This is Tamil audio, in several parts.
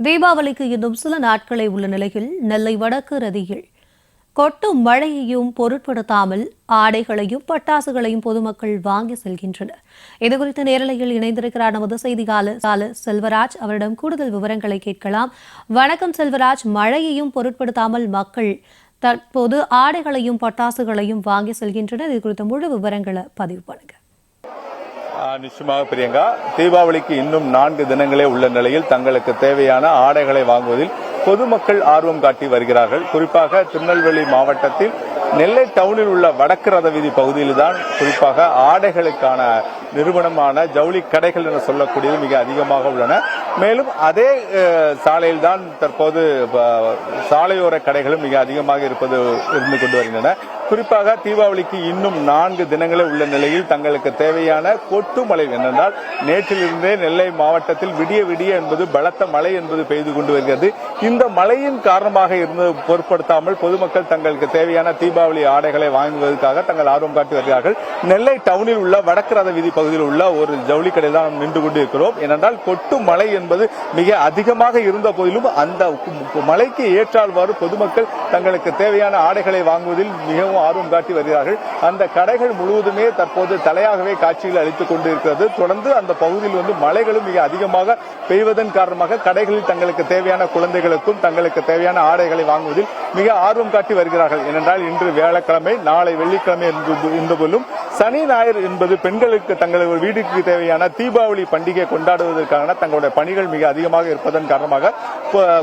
தீபாவளிக்கு இன்னும் சில நாட்களே உள்ள நிலையில் நெல்லை வடக்கு ரதியில் கொட்டும் மழையையும் பொருட்படுத்தாமல் ஆடைகளையும் பட்டாசுகளையும் பொதுமக்கள் வாங்கி செல்கின்றனர். இதுகுறித்த நேரலையில் இணைந்திருக்கிறார் நமது செய்தியாளர் செல்வராஜ். அவரிடம் கூடுதல் விவரங்களை கேட்கலாம். வணக்கம் செல்வராஜ். மழையையும் பொருட்படுத்தாமல் மக்கள் தற்போது ஆடைகளையும் பட்டாசுகளையும் வாங்கி செல்கின்றனர். இது குறித்த முழு விவரங்களை பதிவு பண்ணுங்க. நிச்சயமாக பிரியங்கா, தீபாவளிக்கு இன்னும் 4 தினங்களே உள்ள நிலையில் தங்களுக்கு தேவையான ஆடைகளை வாங்குவதில் பொதுமக்கள் ஆர்வம் காட்டி வருகிறார்கள். குறிப்பாக திருநெல்வேலி மாவட்டத்தில் நெல்லை டவுனில் உள்ள வடக்கு ரத வீதி பகுதியில்தான் குறிப்பாக ஆடைகளுக்கான நிறுவனமான ஜவுளி கடைகள் என சொல்லக்கூடியது மிக அதிகமாக உள்ளன. மேலும் அதே சாலையில் தான் தற்போது சாலையோர கடைகளும் மிக அதிகமாக இருந்து கொண்டு வருகின்றன. குறிப்பாக தீபாவளிக்கு இன்னும் 4 தினங்களே உள்ள நிலையில் தங்களுக்கு தேவையான கொட்டு மழை என்னென்றால் நேற்றிலிருந்தே நெல்லை மாவட்டத்தில் விடிய விடிய என்பது பலத்த மழை என்பது பெய்து கொண்டு வருகிறது. இந்த மழையின் காரணமாக இருந்து பொருட்படுத்தாமல் பொதுமக்கள் தங்களுக்கு தேவையான தீபாவளி ஆடைகளை வாங்குவதற்காக தங்கள் ஆர்வம் காட்டி வருகிறார்கள். நெல்லை டவுனில் உள்ள வடக்கு ரத வீதி பகுதியில் உள்ள ஒரு ஜவுளி கடையில் தான் நின்று கொண்டு இருக்கிறோம். ஏனென்றால் கொட்டு மழை என்பது மிக அதிகமாக இருந்த போதிலும் அந்த மழைக்கு ஏற்றால்வாறு பொதுமக்கள் தங்களுக்கு தேவையான ஆடைகளை வாங்குவதில் மிகவும் ஆர்வம் காட்டி வருகிறார்கள். அந்த கடைகள் முழுவதுமே தற்போது தலையாகவே காட்சியில் அளித்துக் கொண்டிருக்கிறது. தொடர்ந்து அந்த பகுதியில் மழைகளும் மிக அதிகமாக பெய்வதன் காரணமாக கடைகளில் தங்களுக்கு தேவையான குழந்தைகளுக்கும் தங்களுக்கு தேவையான ஆடைகளை வாங்குவதில் மிக ஆர்வம் காட்டி வருகிறார்கள். ஏனென்றால் இன்று வியாழக்கிழமை, நாளை வெள்ளிக்கிழமை இருந்தபோதும் சனி ஞாயிறு என்பது பெண்களுக்கு தங்களது வீட்டுக்கு தேவையான தீபாவளி பண்டிகை கொண்டாடுவதற்கான தங்களுடைய பணிகள் மிக அதிகமாக இருப்பதன் காரணமாக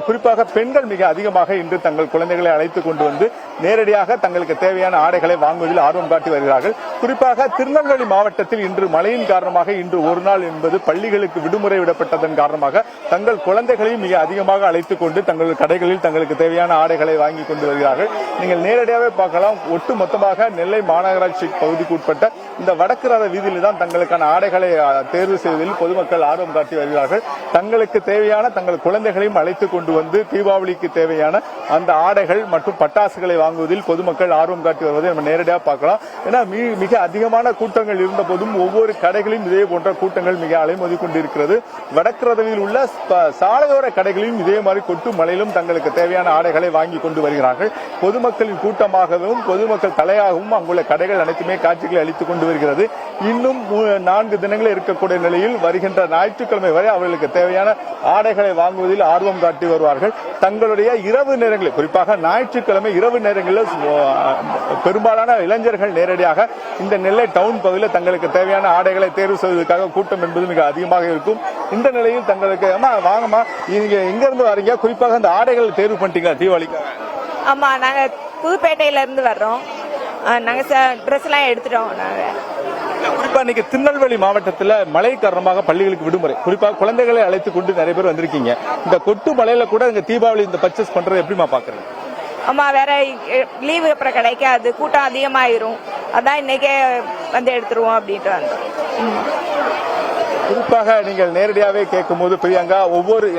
குறிப்பாக பெண்கள் மிக அதிகமாக இன்று தங்கள் குழந்தைகளை அழைத்துக் கொண்டு வந்து நேரடியாக தங்களுக்கு தேவையான ஆடைகளை வாங்குவதில் ஆர்வம் காட்டி வருகிறார்கள். குறிப்பாக திருநெல்வேலி மாவட்டத்தில் இன்று மழையின் காரணமாக இன்று ஒரு நாள் என்பது பள்ளிகளுக்கு விடுமுறை விடப்பட்டதன் காரணமாக தங்கள் குழந்தைகளையும் மிக அதிகமாக அழைத்துக் கொண்டு தங்கள் கடைகளில் தங்களுக்கு தேவையான ஆடைகளை வாங்கி கொண்டு வருகிறார்கள். நீங்கள் நேரடியாகவே பார்க்கலாம். ஒட்டு மொத்தமாக நெல்லை மாநகராட்சி பகுதிக்கு உட்பட்ட இந்த வடக்கு ரத வீதியில் தான் தங்களுக்கான ஆடைகளை தேர்வு செய்வதில் பொதுமக்கள் ஆர்வம் காட்டி வருகிறார்கள். தங்களுக்கு தேவையான தங்கள் குழந்தைகளையும் அழைத்துக் கொண்டு வந்து தீபாவளிக்கு தேவையான அந்த ஆடைகள் மற்றும் பட்டாசுகளை வாங்குவதில் பொதுமக்கள் ஆர்வம் காட்டி வருவதை நம்ம நேரடியாக பார்க்கலாம். ஏன்னா மிக அதிகமான கூட்டங்கள் இருந்த போதும் ஒவ்வொரு கடைகளிலும் இதே போன்ற கூட்டங்கள் மிக அலைமோதி கொண்டிருக்கிறது. வடக்கு ரதவியில் உள்ள சாலையோர கடைகளிலும் இதே மாதிரி கொட்டு மழையிலும் தங்களுக்கு தேவையான ஆடைகளை வாங்கி கொண்டு வருகிறார்கள். பொதுமக்களின் கூட்டமாகவும் பொதுமக்கள் தலையாகவும் அங்குள்ள கடைகள் அனைத்துமே காட்சிகளை அளித்துக் கொண்டு வருகிறது. இன்னும் 4 தினங்களே இருக்கக்கூடிய நிலையில் வருகின்ற ஞாயிற்றுக்கிழமை வரை அவர்களுக்கு தேவையான ஆடைகளை வாங்குவதில் ஆர்வம் காட்டி வருவார்கள். தங்களுடைய இரவு நேரங்களில், குறிப்பாக ஞாயிற்றுக்கிழமை இரவு நேரங்களில் பெரும்பாலான இளைஞர்கள் நேரடியாக இந்த நெல்லை டவுன் பகுதியில் தங்களுக்கு தேவையான ஆடைகளை தேர்வு செய்வதற்காக கூட்டம் என்பது மிக அதிகமாக இருக்கும். இந்த நிலையில் தங்களுக்கு வாங்கம்மா, நீங்க எங்க இருந்து வரீங்க? குறிப்பாக அந்த ஆடைகள் தேர்வு பண்ணிட்டீங்களா தீபாவளிக்கு? ஆமா, நாங்க புதுப்பேட்டையில இருந்து வர்றோம். நாங்க ட்ரெஸ் எல்லாம் எடுத்துட்டோம். நாங்க குறிப்பா இன்னைக்கு திருநெல்வேலி மாவட்டத்தில் மழை காரணமாக பள்ளிகளுக்கு விடுமுறை. குறிப்பாக குழந்தைகளை அழைத்துக் கொண்டு நிறைய பேர் வந்திருக்கீங்க. இந்த கொட்டு மழையில கூட இந்த தீபாவளி இந்த பர்ச்சேஸ் பண்றது எப்படிமா பாக்குறீங்க? ஆமா, வேற லீவு அப்புறம் கிடைக்காது, கூட்டம் அதிகமாயிரும். அதான் இன்னைக்கே வந்து எடுத்துருவோம் அப்படின்ட்டு வந்தோம். குறிப்பாக நீங்கள் நேரடியாகவே கேட்கும்போது பிரியங்கா,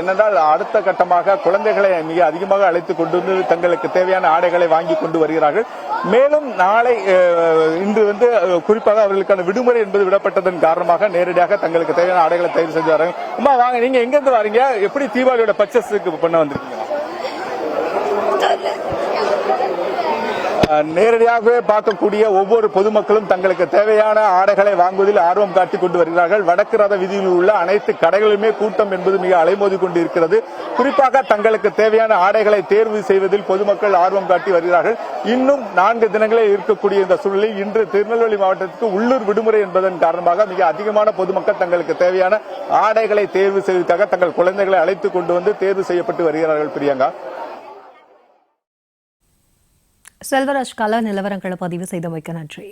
என்னென்றால் அடுத்த கட்டமாக குழந்தைகளை மிக அதிகமாக அழைத்துக் கொண்டு வந்து தங்களுக்கு தேவையான ஆடைகளை வாங்கி கொண்டு வருகிறார்கள். மேலும் நாளை இன்று குறிப்பாக அவர்களுக்கான விடுமுறை என்பது விடப்பட்டதன் காரணமாக நேரடியாக தங்களுக்கு தேவையான ஆடைகளை தேர்வு செஞ்சு வராங்க. அம்மா வாங்க, நீங்க எங்க இருந்து வரீங்க? எப்படி தீபாவளியோட பர்ச்சேஸுக்கு பண்ண வந்திருக்கீங்க? நேரடியாகவே பார்க்கக்கூடிய ஒவ்வொரு பொதுமக்களும் தங்களுக்கு தேவையான ஆடைகளை வாங்குவதில் ஆர்வம் காட்டிக் கொண்டு வருகிறார்கள். வடக்கு ரத வீதியில் உள்ள அனைத்து கடைகளுமே கூட்டம் என்பது மிக அலைமோதி கொண்டிருக்கிறது. குறிப்பாக தங்களுக்கு தேவையான ஆடைகளை தேர்வு செய்வதில் பொதுமக்கள் ஆர்வம் காட்டி வருகிறார்கள். இன்னும் 4 தினங்களே இருக்கக்கூடிய இந்த சூழலில் இன்று திருநெல்வேலி மாவட்டத்திற்கு உள்ளூர் விடுமுறை என்பதன் காரணமாக மிக அதிகமான பொதுமக்கள் தங்களுக்கு தேவையான ஆடைகளை தேர்வு செய்வதற்காக தங்கள் குழந்தைகளை அழைத்துக் கொண்டு வந்து தேர்வு செய்யப்பட்டு வருகிறார்கள். பிரியங்கா, செல்வராஜ், கள நிலவரங்களை பதிவு செய்தமைக்கு நன்றி.